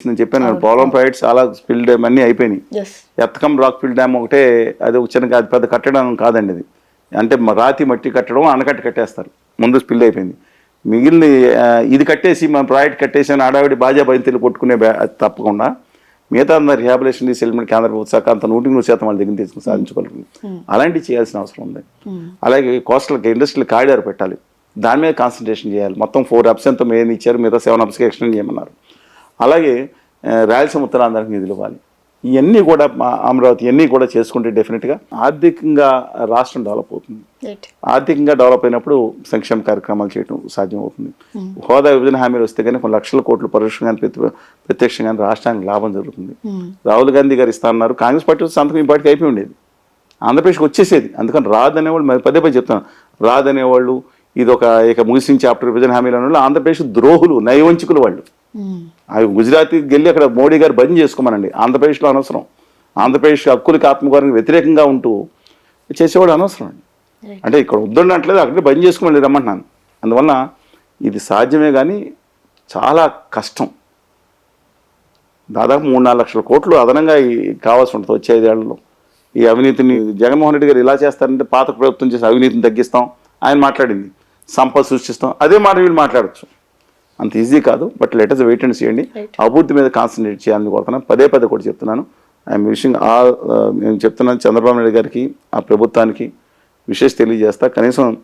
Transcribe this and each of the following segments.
నేను చెప్పాను కదా, పోలవరం ప్రాజెక్ట్స్ చాలా స్పిల్ డ్యామ్ అన్నీ అయిపోయినాయి. ఎత్తకం రాక్ ఫిల్ డ్యామ్ ఒకటే, అది ఒక చిన్న అది పెద్ద కట్టడం కాదండి. అది అంటే రాతి మట్టి కట్టడం, ఆనకట్ట కట్టేస్తారు, ముందు స్పిల్ అయిపోయింది. మిగిలిన ఇది కట్టేసి మన ప్రాజెక్ట్ కట్టేసి అని ఆడావిడి బాజా బయలు కొట్టుకునే అది తప్పకుండా మిగతా అందరు రిహాబిలేషన్ సెటిల్మెంట్ కేంద్ర ప్రభుత్వ శాఖ అంత 100% వాళ్ళ దగ్గర తీసుకుని సాధించుకోగలుగుతుంది. అలాంటివి చేయాల్సిన అవసరం ఉంది. అలాగే కోస్టల్ ఇండస్ట్రియల్ కారిడార్ పెట్టాలి, దాని మీద కాన్సన్ట్రేషన్ చేయాలి. మొత్తం 4 hubs ఎంతో మెయిన్ ఇచ్చారు, మిగతా 7 hubsకి ఎక్స్టెండ్ చేయమన్నారు. అలాగే రాయలసీమ ఉత్తరాంధ్రానికి నిధులు ఇవ్వాలి. ఇవన్నీ కూడా అమరావతి ఇవన్నీ కూడా చేసుకుంటే డెఫినెట్గా ఆర్థికంగా రాష్ట్రం డెవలప్ అవుతుంది. ఆర్థికంగా డెవలప్ అయినప్పుడు సంక్షేమ కార్యక్రమాలు చేయడం సాధ్యం అవుతుంది. హోదా విభజన హామీలు వస్తే కానీ కొన్ని లక్షల కోట్లు పరోక్షంగా ప్రత్యక్షంగా రాష్ట్రానికి లాభం జరుగుతుంది. రాహుల్ గాంధీ గారు ఇస్తా అన్నారు, కాంగ్రెస్ పార్టీ సంతకం ఈ పార్టీకి అయిపోయి ఉండేది, ఆంధ్రప్రదేశ్కి వచ్చేసేది. అందుకని రాదనేవాళ్ళు మరి పదే చెప్తాను, రాదనేవాళ్ళు ఇది ఒక ఇక ముగిసిన చాప్టర్ విభజన హామీలు అనేవాళ్ళు ఆంధ్రప్రదేశ్ ద్రోహులు, నయవంచికులు వాళ్ళు. అవి గుజరాత్కి వెళ్ళి అక్కడ మోడీ గారు బంద్ చేసుకోమనండి, ఆంధ్రప్రదేశ్లో అనవసరం. ఆంధ్రప్రదేశ్ హక్కులకి ఆత్మగౌరవానికి వ్యతిరేకంగా ఉంటూ చేసేవాడు అనవసరం అండి. అంటే ఇక్కడ వద్దున్నట్లేదు, అక్కడే బంద్ చేసుకోమని రమ్మంటున్నాను. అందువల్ల ఇది సాధ్యమే కానీ చాలా కష్టం. దాదాపు 3-4 లక్షల కోట్లు అదనంగా కావాల్సి ఉంటుంది వచ్చే 5 ఏళ్లలో. ఈ అవినీతిని జగన్మోహన్ రెడ్డి గారు ఇలా చేస్తారంటే పాత ప్రభుత్వం చేసే అవినీతిని తగ్గిస్తాం ఆయన మాట్లాడింది, సంపద సృష్టిస్తాం, అదే మాట వీళ్ళు మాట్లాడచ్చు. అంత ఈజీ కాదు. But let us wait and చేయండి. అభివృద్ధి మీద కాన్సన్ట్రేట్ చేయాలని కోరుతున్నాను. పదే కూడా చెప్తున్నాను. ఐఎమ్ విషింగ్ నేను చెప్తున్నాను చంద్రబాబు నాయుడు గారికి, ఆ ప్రభుత్వానికి విశేష తెలియజేస్తా. కనీసం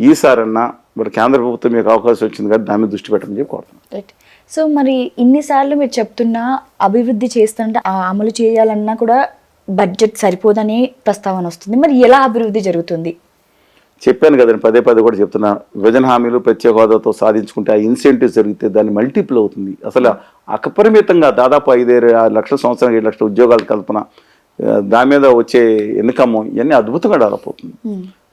ఈసారన్నా మరి కేంద్ర ప్రభుత్వం మీకు అవకాశం వచ్చింది కాబట్టి దాని మీద దృష్టి పెట్టమని చెప్పి కోరుతున్నాను. సో మరి ఇన్నిసార్లు మీరు చెప్తున్నా అభివృద్ధి చేస్తుంటే అమలు చేయాలన్నా కూడా బడ్జెట్ సరిపోదని ప్రస్తావన వస్తుంది. మరి ఎలా అభివృద్ధి జరుగుతుంది? చెప్పాను కదండి, పదే కూడా చెప్తున్నా. విభజన హామీలు ప్రత్యేక హోదాతో సాధించుకుంటే ఆ ఇన్సెంటివ్స్ జరిగితే దాన్ని మల్టిపుల్ అవుతుంది. అసలు అపరిమితంగా దాదాపు 5-6 లక్షల సంవత్సరానికి 7 లక్షల ఉద్యోగాల కల్పన, దాని మీద వచ్చే ఇన్కమ్ ఇవన్నీ అద్భుతంగా డెవలప్ అవుతుంది.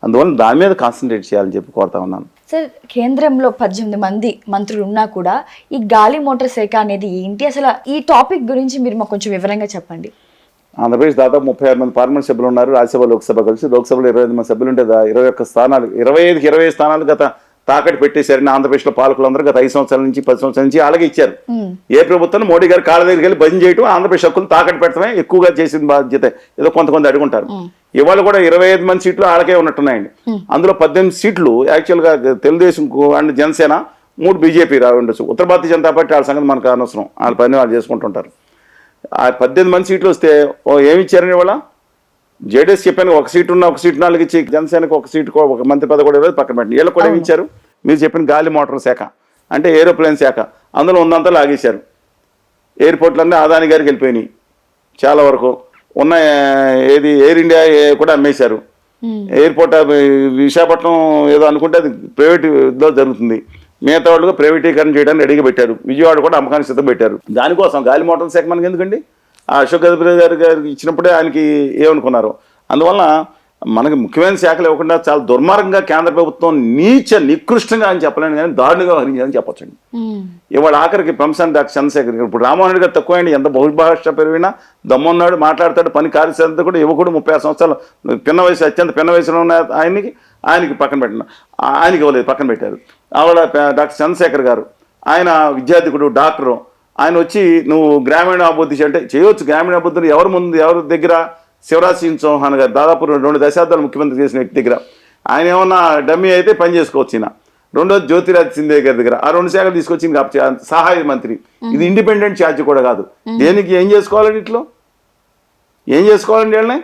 అందువల్ల దాని మీద కాన్సన్ట్రేట్ చేయాలని చెప్పి కోరుతా ఉన్నాను. సార్, కేంద్రంలో 18 మంది మంత్రులు ఉన్నా కూడా ఈ గాలి మోటార్ శాఖ అనేది ఏంటి? అసలు ఈ టాపిక్ గురించి మీరు మాకు కొంచెం వివరంగా చెప్పండి. ఆంధ్రప్రదేశ్ దాదాపు 36 మంది పార్లమెంట్ సభ్యులు ఉన్నారు. రాజ్యసభ లోక్సభ కలిసి లోక్సభలో 25 మంది సభ్యులు ఉంటే 21 స్థానాలు, 25కి 20 స్థానాలు గత తాకట్టు పెట్టేశారని ఆంధ్రప్రదేశ్లో పాలకులందరూ గత 5 సంవత్సరాల నుంచి 10 సంవత్సరాల నుంచి అలాగే ఇచ్చారు. ఏ ప్రభుత్వం మోడీ గారు కాళ్ళ దగ్గరికి వెళ్ళి బంద్ చేయడం, ఆంధ్రప్రదేశ్ హక్కులు తాకట్టు పెట్టడమే ఎక్కువగా చేసిన బాధ్యత. ఏదో కొంతమంది అడుగుంటారు. ఇవాళ కూడా 25 మంది సీట్లు ఆడకే ఉన్నట్టున్నాయండి. అందులో 18 సీట్లు యాక్చువల్గా తెలుగుదేశం అండ్ జనసేన, 3 బీజేపీ రావి ఉండొచ్చు. ఉత్తర భారతీయ జనతా పార్టీ వాళ్ళ సంగతి మనకు అనవసరం, వాళ్ళ పని వాళ్ళు చేసుకుంటుంటారు. ఆ 18 మంది సీట్లు వస్తే ఏమి ఇచ్చారని ఇవాళ జేడీఎస్ చెప్పాను, 1 సీటు ఉన్న 1 సీటు 4 ఇచ్చి జనసేనకు 1 సీటు 1 మంత్రి పదవి కూడా ఇవ్వలేదు, పక్కన పెట్టండి. వీళ్ళకి కూడా ఏమి ఇచ్చారు? మీరు చెప్పిన గాలి మోటార్ శాఖ అంటే ఏరోప్లేన్ శాఖ, అందులో ఉన్నంతా లాగేశారు. ఎయిర్పోర్ట్లన్నీ అదాని గారికి వెళ్ళిపోయినాయి. చాలా వరకు ఉన్న ఏది ఎయిర్ ఇండియా కూడా అమ్మేశారు. ఎయిర్పోర్ట్ విశాఖపట్నం ఏదో అనుకుంటే అది ప్రైవేట్లో జరుగుతుంది, మిగతా వాళ్ళు ప్రైవేటీకరణ చేయడానికి రెడీగా పెట్టారు. విజయవాడ కూడా అమ్మకానికి సిద్ధం పెట్టారు. దానికోసం గాలి మోటార్ శాఖ మనకి ఎందుకండి? ఆ అశోక్ గజపతి గారికి ఇచ్చినప్పుడే ఆయనకి ఏమనుకున్నారు. అందువల్ల మనకి ముఖ్యమైన శాఖలు ఇవ్వకుండా చాలా దుర్మార్గంగా కేంద్ర ప్రభుత్వం నికృష్టంగా అని చెప్పలేను కానీ దారుణంగా వహించాలని చెప్పొచ్చండి. ఇవాళ ఆఖరికి ప్రొఫెసర్ డాక్టర్ చంద్రశేఖర్ గారు, ఇప్పుడు రామ్మోహన్ రెడ్డి గారు తక్కువైంది, ఎంత బహుభాష పెరిగినా దమ్మున్నాడు, మాట్లాడతాడు, పని కార్యశాలతో కూడా యువకుడు 36 సంవత్సరాలు అత్యంత పిన్న వయసులో ఉన్న ఆయనకి పక్కన పెట్టిన ఆయనకి ఇవ్వలేదు, పక్కన పెట్టారు. ఆవిడ డాక్టర్ చంద్రశేఖర్ గారు, ఆయన విద్యార్థికుడు, డాక్టరు. ఆయన వచ్చి నువ్వు గ్రామీణ అభివృద్ధి అంటే చేయవచ్చు. గ్రామీణ అభివృద్ధిని ఎవరి దగ్గర? శివరాజ్ సింగ్ చౌహాన్ గారు దాదాపు 2 దశాబ్దాలు ముఖ్యమంత్రి చేసిన వ్యక్తి దగ్గర. ఆయన ఏమన్నా డమ్మీ అయితే పని చేసుకోవచ్చు. ఈయన రెండోది జ్యోతిరాజ్ సింధియా గారి దగ్గర ఆ 2 శాఖలు తీసుకొచ్చింది సహాయ మంత్రి. ఇది ఇండిపెండెంట్ ఛార్జ్ కూడా కాదు. దేనికి ఏం చేసుకోవాలండి? ఇట్లో ఏం చేసుకోవాలండి? వీళ్ళని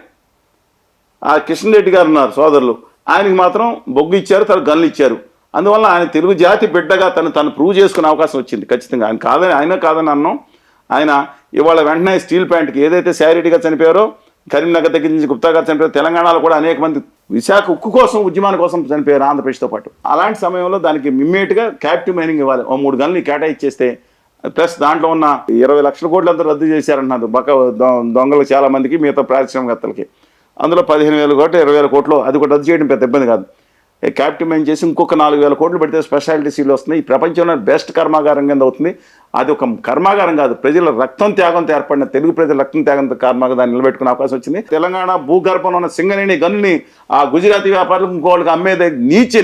ఆ కిషన్ రెడ్డి గారు ఉన్నారు సోదరులు, ఆయనకి మాత్రం బొగ్గు ఇచ్చారు, తన గన్లు ఇచ్చారు. అందువల్ల ఆయన తెలుగు జాతి బిడ్డగా తను ప్రూవ్ చేసుకునే అవకాశం వచ్చింది. ఖచ్చితంగా ఆయన కాదని అన్నాం. ఆయన ఇవాళ వెంటనే స్టీల్ ప్లాంట్కి ఏదైతే శారీరెడ్డి గారు చనిపోయారో, కరీంనగర్ దగ్గర నుంచి గుప్తా గారు చనిపోయారు, తెలంగాణలో కూడా అనేక మంది విశాఖ ఉక్కు కోసం ఉద్యమాల కోసం చనిపోయారు ఆంధ్రప్రదేశ్తో పాటు. అలాంటి సమయంలో దానికి ఇమ్మీడియట్గా క్యాప్టివ్ మైనింగ్ ఇవ్వాలి. 3 గన్లు కేటాయిచ్చేస్తే ప్లస్ దాంట్లో ఉన్న 20 లక్షల కోట్లంతా రద్దు చేశారంటున్నారు దొంగలు చాలా మందికి, మిగతా పారిశ్రామికవేత్తలకి. అందులో 15,000 కోట్లు 20,000 కోట్లు అది కూడా రద్దు చేయడం పెద్ద ఇబ్బంది కాదు. క్యాప్టివ్ మైన్ చేసి ఇంకొక 4,000 కోట్లు పెడితే స్పెషాలిటీ సీలు వస్తున్నాయి. ఈ ప్రపంచంలో బెస్ట్ కర్మాగారం కింద అవుతుంది. అది ఒక కర్మాగారం కాదు, ప్రజల రక్తం త్యాగంతో ఏర్పడిన తెలుగు ప్రజల రక్తం త్యాగంతో కర్మాగారం దాన్ని నిలబెట్టుకునే అవకాశం వచ్చింది. తెలంగాణ భూగర్భంలో ఉన్న సింగరేణి గనుల్ని ఆ గుజరాతీ వ్యాపారులకు ఇంకోళ్ళకి అమ్మేది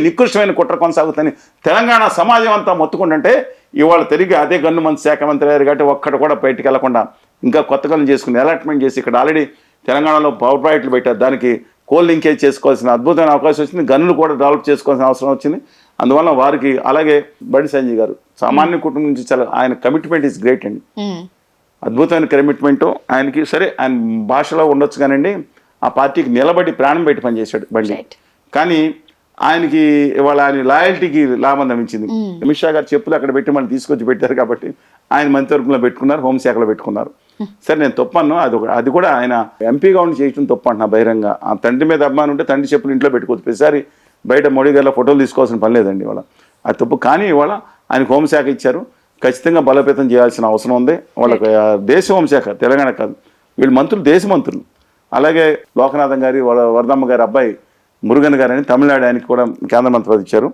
నికృష్టమైన కుట్ర కొనసాగుతుంది. తెలంగాణ సమాజం అంతా మొత్తుకుంటుంటే ఇవాళ తిరిగి అదే గన్ను మంత్రి శాఖ మంత్రి అయ్యారు కాబట్టి ఒక్కడు కూడా బయటికి వెళ్లకుండా ఇంకా కొత్త గన్ను చేసుకుని అలాట్మెంట్ చేసి ఇక్కడ ఆల్రెడీ తెలంగాణలో పవర్ ప్రాజెక్టులు పెట్టారు, దానికి కోల్ లింకేజ్ చేసుకోవాల్సిన అద్భుతమైన అవకాశం వచ్చింది, గన్నులు కూడా డెవలప్ చేసుకోవాల్సిన అవసరం వచ్చింది. అందువల్ల వారికి అలాగే బండి సంజయ్ గారు సామాన్య కుటుంబం నుంచి చాలా ఆయన కమిట్మెంట్ ఈజ్ గ్రేట్ అండి, అద్భుతమైన కమిట్మెంట్ ఆయనకి. సరే ఆయన భాషలో ఉండొచ్చు కానండి, ఆ పార్టీకి నిలబడి ప్రాణం పెట్టి పనిచేశాడు బండి. కానీ ఆయనకి ఇవాళ ఆయన లాయల్టీకి లాభం లభించింది. అమిత్ షా గారు చెప్పులు అక్కడ పెట్టి మళ్ళీ తీసుకొచ్చి పెట్టారు కాబట్టి ఆయన మంత్రివర్గంలో పెట్టుకున్నారు, హోంశాఖలో పెట్టుకున్నారు. సరే నేను తప్పను, అది కూడా ఆయన ఎంపీగా ఉండి చేయడం తప్పు అంటున్నా బహిరంగ. ఆ తండ్రి మీద అభిమానం ఉంటే తండ్రి చెప్పులు ఇంట్లో పెట్టుకోవచ్చు, ప్రతిసారి బయట మోడీ గారిలో ఫోటోలు తీసుకోవాల్సిన పని లేదండి ఇవాళ, అది తప్పు. కానీ ఇవాళ ఆయనకు హోంశాఖ ఇచ్చారు, ఖచ్చితంగా బలోపేతం చేయాల్సిన అవసరం ఉంది. వాళ్ళకి దేశ హోంశాఖ తెలంగాణ కాదు, వీళ్ళు మంత్రులు దేశ మంత్రులు. అలాగే లోకనాథం గారి వాళ్ళ వరదమ్మ గారి అబ్బాయి మురుగన్ గారు అని తమిళనాడు ఆయనకి కూడా కేంద్ర మంత్రి పదవి ఇచ్చారు.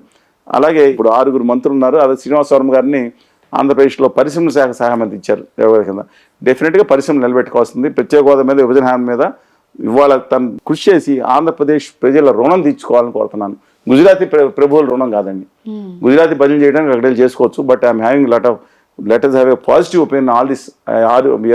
అలాగే ఇప్పుడు 6 మంత్రులు ఉన్నారు. అదే శ్రీనివాసవరం గారిని ఆంధ్రప్రదేశ్లో పరిశ్రమల శాఖ సహాయ మంత్రి ఇచ్చారు కింద. డెఫినెట్గా పరిశ్రమలు నిలబెట్టుకోవాల్సింది. ప్రత్యేక హోదా మీద, విభజన హామీ మీద ఇవాళ తను కృషి చేసి ఆంధ్రప్రదేశ్ ప్రజల రుణం తీర్చుకోవాలని కోరుతున్నాను. గుజరాతీ ప్రభువుల రుణం కాదండి, గుజరాతీ బదిలీ చేయడానికి అక్కడ చేసుకోవచ్చు. But I'm having let us have a positive opinion all this.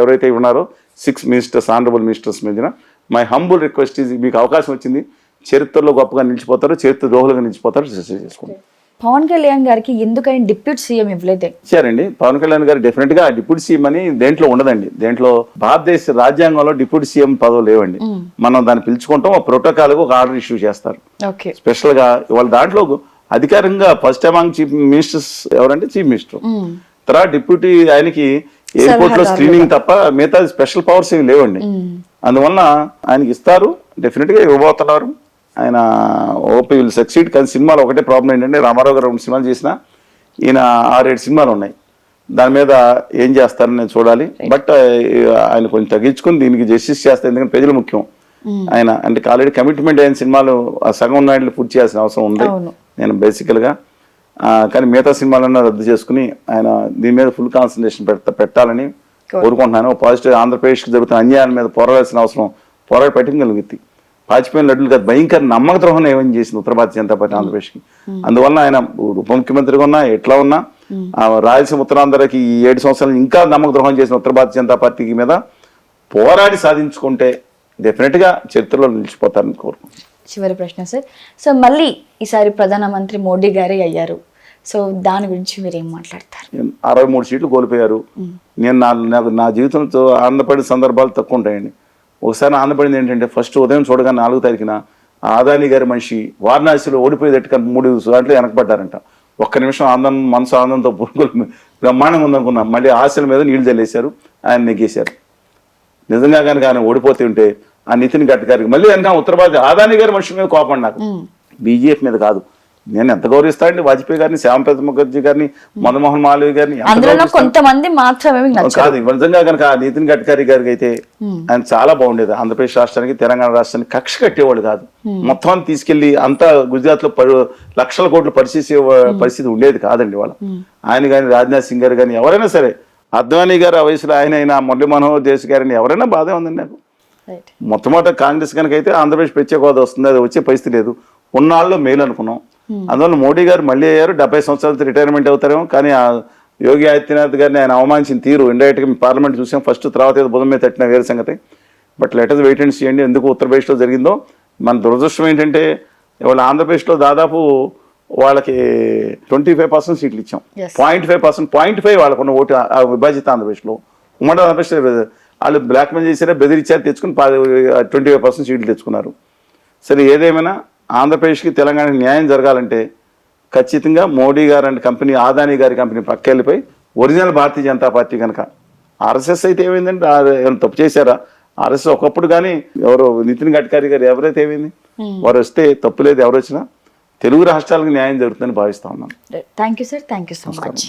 ఎవరైతే ఉన్నారో 6 మినిస్టర్స్, ఆనరబుల్ మినిస్టర్స్ మీద మై హంబుల్ రిక్వెస్ట్ ఈజ్, మీకు అవకాశం వచ్చింది, చరిత్రలో గొప్పగా నిలిచిపోతారు, చరిత్ర ద్రోహులుగా నిలిచిపోతారు, చేసుకుంటారు. పవన్ కళ్యాణ్ గారికి ఎందుకని డిప్యూటీ సీఎం ఇవ్వలేదే? ఇచ్చారండి పవన్ కళ్యాణ్ గారు, డెఫినెట్ గా డిప్యూటీ సీఎం అని దేంట్లో ఉండదండి. దేంట్లో భారతదేశ రాజ్యాంగంలో డిప్యూటీ సీఎం పదవులు లేవండి. మనం దాన్ని పిలుచుకుంటాం, ఆ ప్రోటోకాల్ ఒక ఆర్డర్ ఇష్యూ చేస్తారు స్పెషల్ గా. వాళ్ళ దాంట్లో అధికారంగా ఫస్ట్ అమాంగ్ చీఫ్ మినిస్టర్స్ ఎవరంటే చీఫ్ మినిస్టర్, తర్వాత డిప్యూటీ ఆయనకి ఎయిర్పోర్ట్ లో స్క్రీనింగ్ తప్ప మిగతా స్పెషల్ పవర్స్ ఏమి లేవండి. అందువల్ల ఆయనకి ఇస్తారు, డెఫినెట్ గా ఇవ్వబోతున్నారు. ఆయన ఓపీ విల్ సక్సీడ్. కానీ సినిమాలో ఒకటే ప్రాబ్లం ఏంటంటే రామారావు గారు 2 సినిమాలు చేసినా ఈయన 6-7 సినిమాలు ఉన్నాయి, దాని మీద ఏం చేస్తారని నేను చూడాలి. బట్ ఆయన కొంచెం తగ్గించుకుని దీనికి జస్టిస్ చేస్తారు, ఎందుకంటే ప్రజలు ముఖ్యం. ఆయన అంటే ఆల్రెడీ కమిట్మెంట్ అయిన సినిమాలు సగం ఉన్నాయని పూర్తి చేయాల్సిన అవసరం ఉంది నేను బేసికల్గా. కానీ మిగతా సినిమాలన్నా రద్దు చేసుకుని ఆయన దీని మీద ఫుల్ కాన్సన్ట్రేషన్ పెట్టాలని కోరుకుంటున్నాను. పాజిటివ్ ఆంధ్రప్రదేశ్కి జరుగుతున్న అన్యాయాల మీద పోరాడాల్సిన అవసరం, పోరాడి పెట్టగలిగింది. వాజ్పేయి లడ్డులు కాదు, భయంకర నమ్మక ద్రోహం ఏమని చేసింది ఉత్తర భారతీయ జనతా పార్టీ ఆంధ్రప్రదేశ్కి. అందువల్ల ఆయన ఉప ముఖ్యమంత్రిగా ఉన్నా ఎట్లా ఉన్నా రాయలసీమ ఉత్తరాంధ్రకి ఈ 7 సంవత్సరాలు ఇంకా నమ్మక ద్రోహం చేసిన ఉత్తర భారతీయ జనతా పార్టీకి మీద పోరాడి సాధించుకుంటే డెఫినెట్ గా చరిత్రలో నిలిచిపోతారని కోరుకుంటున్నాను. చివరి ప్రశ్న సార్, సో మళ్ళీ ఈసారి ప్రధానమంత్రి మోడీ గారే అయ్యారు, సో దాని గురించి మీరు ఏం మాట్లాడతారు? 63 సీట్లు కోల్పోయారు. నేను నా జీవితంతో ఆనందపడిన సందర్భాలు తక్కువ ఉంటాయండి. ఒకసారి ఆనందపడింది ఏంటంటే, ఫస్ట్ ఉదయం చూడగానే 4వ తారీఖున ఆదాని గారి మనిషి వారణాసిలో ఓడిపోయేటట్టుగా 3 సార్లు వెనకబడ్డారంట. ఒక్క నిమిషం మనసు ఆనందంతో పురుగులు బ్రహ్మాండంగా ఉందనుకున్నాం. మళ్ళీ ఆశల మీద నీళ్లు చల్లేశారు, ఆయన నెగ్గేశారు. నిజంగా కనుక ఆయన ఓడిపోతే ఉంటే ఆ నితిన్ గడ్కరీకి మళ్ళీ వెనక ఉత్తర భారత ఆదాని గారి మనిషి మీద కోపం నాకు, బీజేపీ మీద కాదు. నేను ఎంత గౌరవిస్తానండి వాజ్పేయి గారిని, శ్యామప్రసాద్ ముఖర్జీ గారిని, మదన్మోహన్ మాలవీయ గారిని. కొంతమంది మాత్రమే కాదు, నిజంగా కనుక నితిన్ గడ్కరీ గారికి అయితే ఆయన చాలా బాగుండేది. ఆంధ్రప్రదేశ్ రాష్ట్రానికి, తెలంగాణ రాష్ట్రానికి కక్ష కట్టేవాడు కాదు. మొత్తం తీసుకెళ్లి అంతా గుజరాత్ లో లక్షల కోట్లు పరిచేసే పరిస్థితి ఉండేది కాదండి వాళ్ళ. ఆయన కానీ, రాజ్నాథ్ సింగ్ గారు కానీ, ఎవరైనా సరే, అద్వానీ గారు ఆ వయసులో ఆయన అయినా, మురళీ మనోహర్ దేశ్ గారిని ఎవరైనా బాధే ఉందండి నాకు. మొట్టమొదటి కాంగ్రెస్ కనుక అయితే ఆంధ్రప్రదేశ్ ప్రత్యేక హోదా వస్తుంది, అది వచ్చే పరిస్థితి లేదు. ఉన్నాళ్ళు మేలు అనుకున్నాం. అందువల్ల మోడీ గారు మళ్ళీ అయ్యారు, 70 సంవత్సరాలతో రిటైర్మెంట్ అవుతారేమో. కానీ ఆ యోగి ఆదిత్యనాథ్ గారిని ఆయన అవమానించిన తీరు ఇండైరెక్ట్గా పార్లమెంట్ చూసాం. ఫస్ట్ తర్వాత ఏదో బుధం మీద తట్టిన వేరే సంగతి. But let us wait and see అండి ఎందుకు ఉత్తరప్రదేశ్లో జరిగిందో. మన దురదృష్టం ఏంటంటే ఇవాళ ఆంధ్రప్రదేశ్లో దాదాపు వాళ్ళకి 25% సీట్లు ఇచ్చాం. 0.5 వాళ్ళకున్న ఓటు విభజిత ఆంధ్రప్రదేశ్లో. ఉమ్మడి ఆంధ్రప్రదేశ్ వాళ్ళు బ్లాక్ మెయిల్ చేశారా, బెదిరించారు, తెచ్చుకుని 25% సీట్లు తెచ్చుకున్నారు. సరే ఏదేమైనా ఆంధ్రప్రదేశ్కి, తెలంగాణకి న్యాయం జరగాలంటే ఖచ్చితంగా మోడీ గారు అండ్ కంపెనీ, ఆదాని గారి company పక్కెళ్ళిపోయి original Bharatiya Janata party కనుక, ఆర్ఎస్ఎస్ అయితే ఏమైందంటే ఏమైనా తప్పు చేశారా? ఆర్ఎస్ఎస్ ఒకప్పుడు కానీ ఎవరో నితిన్ గడ్కరీ గారు ఎవరైతే ఏమైంది, వారు వస్తే తప్పు లేదు, ఎవరు వచ్చినా తెలుగు రాష్ట్రాలకు న్యాయం జరుగుతుందని భావిస్తా ఉన్నాను. Thank you sir, thank you so much.